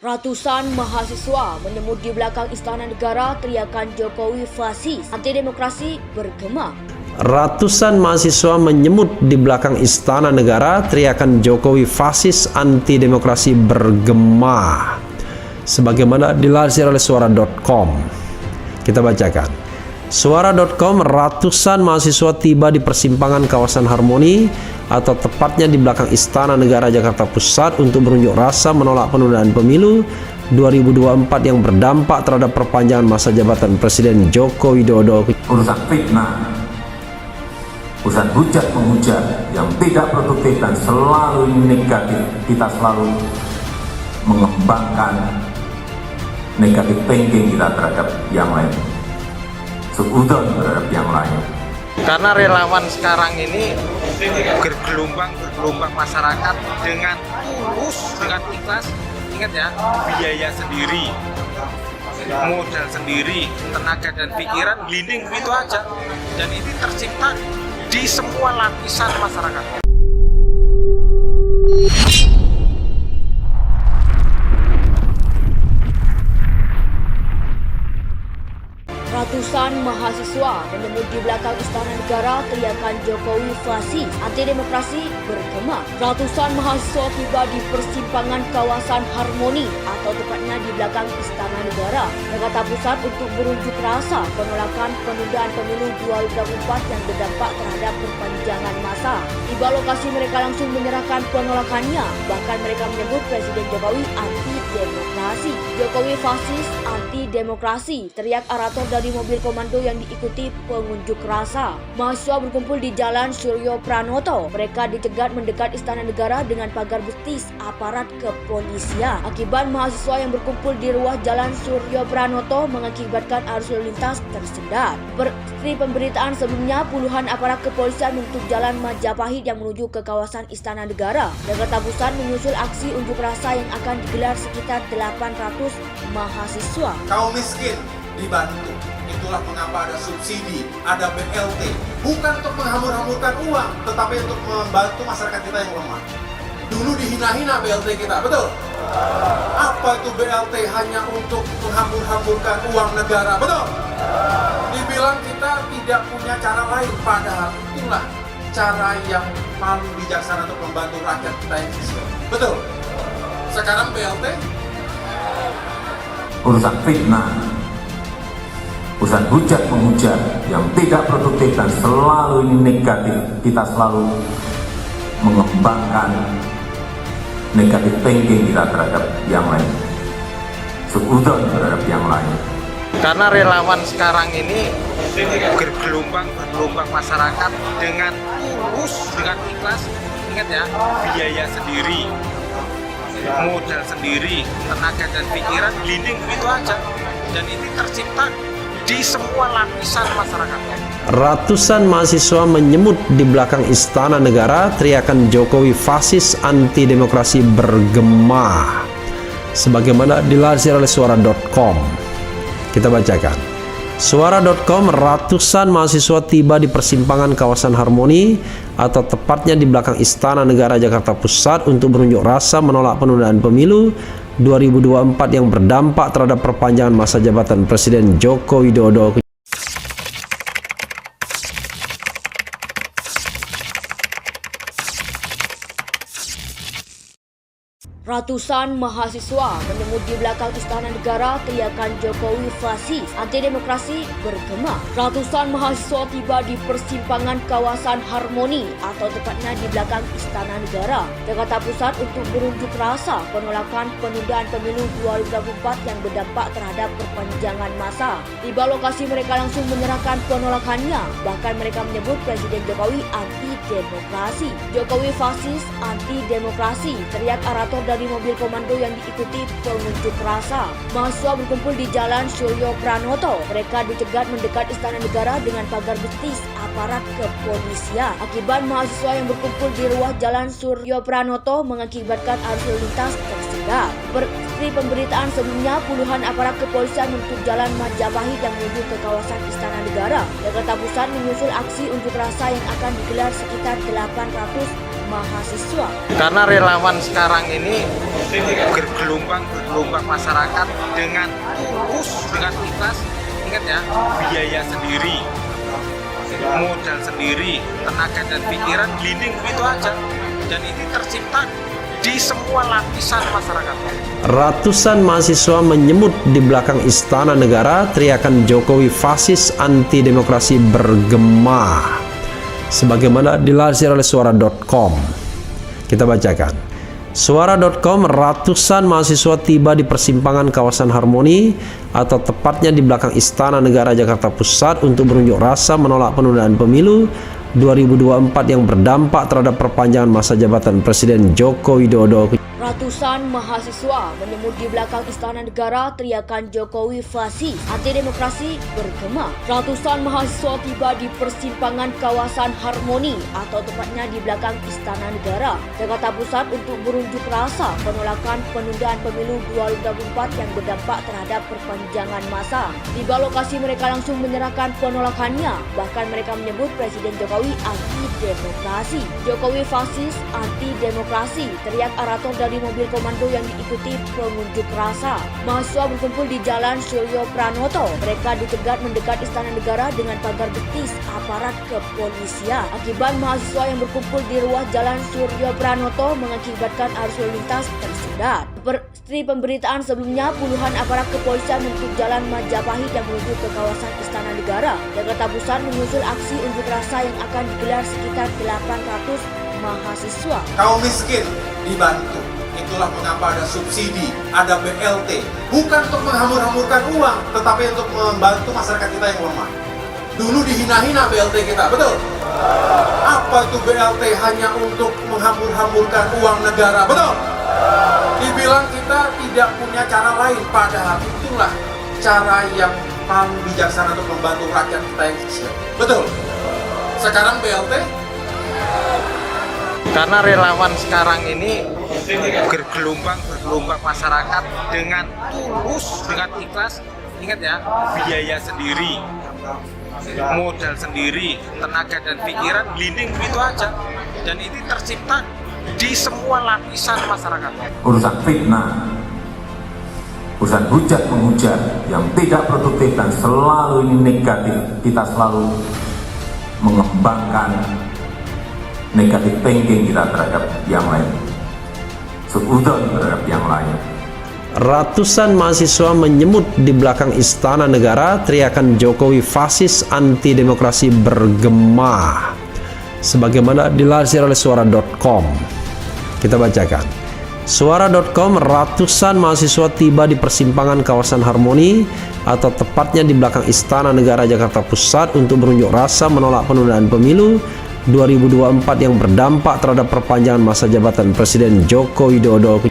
Ratusan mahasiswa menyemut di belakang Istana Negara teriakan Jokowi fasis, anti demokrasi bergema. Ratusan mahasiswa menyemut di belakang Istana Negara teriakan Jokowi fasis, anti demokrasi bergema. Sebagaimana dilansir oleh suara.com. Kita bacakan. Suara.com, ratusan mahasiswa tiba di persimpangan kawasan Harmoni atau tepatnya di belakang Istana Negara Jakarta Pusat untuk berunjuk rasa menolak penundaan pemilu 2024 yang berdampak terhadap perpanjangan masa jabatan Presiden Joko Widodo. Urusan fitnah, urusan hujat-menghujat yang tidak produktif dan selalu negatif, kita selalu mengembangkan negatif thinking kita terhadap yang lain, seudon terhadap yang lain. Karena relawan sekarang ini bergelombang masyarakat dengan tulus, dengan ikhlas. Ingat ya, biaya sendiri, modal sendiri, tenaga dan pikiran, glinding begitu aja. Dan ini tercipta di semua lapisan masyarakat. Ratusan mahasiswa menyemut di belakang Istana Negara teriakan Jokowi fasis, anti demokrasi bergema. Ratusan mahasiswa tiba di persimpangan kawasan Harmoni atau tepatnya di belakang Istana Negara Jakarta Pusat untuk berunjuk rasa penolakan penundaan pemilu 2024 yang berdampak terhadap perpanjangan masa. Tiba lokasi mereka langsung menyerahkan penolakannya, bahkan mereka menyebut Presiden Jokowi anti demokrasi. Jokowi fasis, anti demokrasi, teriak orator dari mobil komando yang diikuti pengunjuk rasa. Mahasiswa berkumpul di Jalan Suryo Pranoto. Mereka dicegat mendekat Istana Negara dengan pagar betis aparat kepolisian. Akibat mahasiswa yang berkumpul di ruas Jalan Suryo Pranoto mengakibatkan arus lalu lintas tersendat. Seperti pemberitaan sebelumnya, puluhan aparat kepolisian menutup Jalan Majapahit yang menuju ke kawasan Istana Negara Jakarta Pusat menyusul aksi unjuk rasa yang akan digelar sekitar 800 mahasiswa. Kaum miskin dibantu. Itulah mengapa ada subsidi, ada BLT. Bukan untuk menghambur-hamburkan uang, tetapi untuk membantu masyarakat kita yang lemah. Dulu dihina-hina BLT kita, betul? Apa itu BLT? Hanya untuk menghambur-hamburkan uang negara, betul? Dibilang kita tidak punya cara lain, padahal itulah cara yang paling bijaksana untuk membantu rakyat kita yang kecil. Betul? Sekarang BLT Urusan fitnah, urusan hujat-menghujat yang tidak produktif dan selalu negatif, kita selalu mengembangkan negatif thinking kita terhadap yang lain, seudon terhadap yang lain. Karena relawan sekarang ini bergelombang masyarakat dengan tulus, dengan ikhlas. Ingat ya, biaya sendiri, modal sendiri, tenaga dan pikiran, glinding begitu aja. Dan ini tercipta di semua lapisan masyarakat. Ratusan mahasiswa menyemut di belakang Istana Negara teriakan Jokowi fasis, anti demokrasi bergema. Sebagaimana dilansir oleh suara.com. Kita bacakan. Suara.com, ratusan mahasiswa tiba di persimpangan kawasan Harmoni atau tepatnya di belakang Istana Negara Jakarta Pusat untuk berunjuk rasa menolak penundaan pemilu 2024 yang berdampak terhadap perpanjangan masa jabatan Presiden Joko Widodo. Ratusan mahasiswa menyemut di belakang Istana Negara teriakan Jokowi fasis, anti demokrasi bergema. Ratusan mahasiswa tiba di persimpangan kawasan Harmoni atau tepatnya di belakang Istana Negara Jakarta Pusat untuk berunjuk rasa penolakan penundaan pemilu 2024 yang berdampak terhadap perpanjangan masa. Tiba lokasi mereka langsung menyerahkan penolakannya, bahkan mereka menyebut Presiden Jokowi anti demokrasi. Jokowi fasis, anti demokrasi, teriak orator dari mobil komando yang diikuti pengunjuk rasa. Mahasiswa berkumpul di Jalan Suryo Pranoto. Mereka dicegat mendekat Istana Negara dengan pagar betis aparat kepolisian. Akibat mahasiswa yang berkumpul di ruas Jalan Suryo Pranoto mengakibatkan arus lalu lintas tersendat. Seperti pemberitaan sebelumnya, puluhan aparat kepolisian menutup Jalan Majapahit yang menuju ke kawasan Istana Negara Jakarta Pusat menyusul aksi unjuk rasa yang akan digelar sekitar 800 mahasiswa. Karena relawan sekarang ini bergelombang masyarakat dengan tulus, dengan ikhlas. Ingat ya, biaya sendiri, modal sendiri, tenaga dan pikiran glinding begitu aja. Dan ini tercipta di semua lapisan masyarakat. Ratusan mahasiswa menyemut di belakang Istana Negara, teriakan Jokowi fasis anti demokrasi bergema. Sebagaimana dilansir oleh suara.com. Kita bacakan. Suara.com, ratusan mahasiswa tiba di persimpangan kawasan Harmoni atau tepatnya di belakang Istana Negara Jakarta Pusat untuk berunjuk rasa menolak penundaan pemilu 2024 yang berdampak terhadap perpanjangan masa jabatan Presiden Joko Widodo. Ratusan mahasiswa menyemut di belakang Istana Negara, teriakan Jokowi fasis anti demokrasi bergema. Ratusan mahasiswa tiba di persimpangan kawasan Harmoni atau tepatnya di belakang Istana Negara Jakarta Pusat untuk berunjuk rasa penolakan penundaan pemilu 2024 yang berdampak terhadap perpanjangan masa. Di lokasi mereka langsung menyerahkan penolakannya. Bahkan mereka menyebut Presiden Jokowi anti demokrasi. Jokowi fasis anti demokrasi, teriak arator dari mobil komando yang diikuti pengunjuk rasa. Mahasiswa berkumpul di Jalan Suryo Pranoto. Mereka dicegat mendekat Istana Negara dengan pagar betis aparat kepolisian. Akibat mahasiswa yang berkumpul di ruas Jalan Suryo Pranoto mengakibatkan arus lalu lintas tersendat. Seperti pemberitaan sebelumnya, puluhan aparat kepolisian menutup Jalan Majapahit yang menuju ke kawasan Istana Negara Jakarta Pusat menyusul aksi unjuk rasa yang akan digelar sekitar 800 mahasiswa. Kaum miskin dibantu. Itulah mengapa ada subsidi, ada BLT. Bukan untuk menghamur-hamurkan uang, tetapi untuk membantu masyarakat kita yang lemah. Dulu dihina-hina BLT kita, betul? Apa itu BLT? Hanya untuk menghambur-hamburkan uang negara, betul? Dibilang kita tidak punya cara lain, padahal itulah cara yang paling bijaksana untuk membantu rakyat kita yang kecil. Betul? Sekarang BLT? Karena relawan sekarang ini bergelombang masyarakat dengan tulus, dengan ikhlas. Ingat ya, biaya sendiri, modal sendiri, tenaga dan pikiran glinding begitu aja. Dan ini tercipta di semua lapisan masyarakat. Urusan fitnah, urusan hujat-menghujat yang tidak produktif dan selalu ini negatif, kita selalu mengembangkan negatif thinking kita terhadap yang lain, seudon terhadap yang lain. Ratusan mahasiswa menyemut di belakang Istana Negara, teriakan Jokowi fasis anti demokrasi bergema. Sebagaimana dilansir oleh suara.com. Kita bacakan. Suara.com, ratusan mahasiswa tiba di persimpangan kawasan Harmoni atau tepatnya di belakang Istana Negara Jakarta Pusat untuk berunjuk rasa menolak penundaan pemilu 2024 yang berdampak terhadap perpanjangan masa jabatan Presiden Joko Widodo.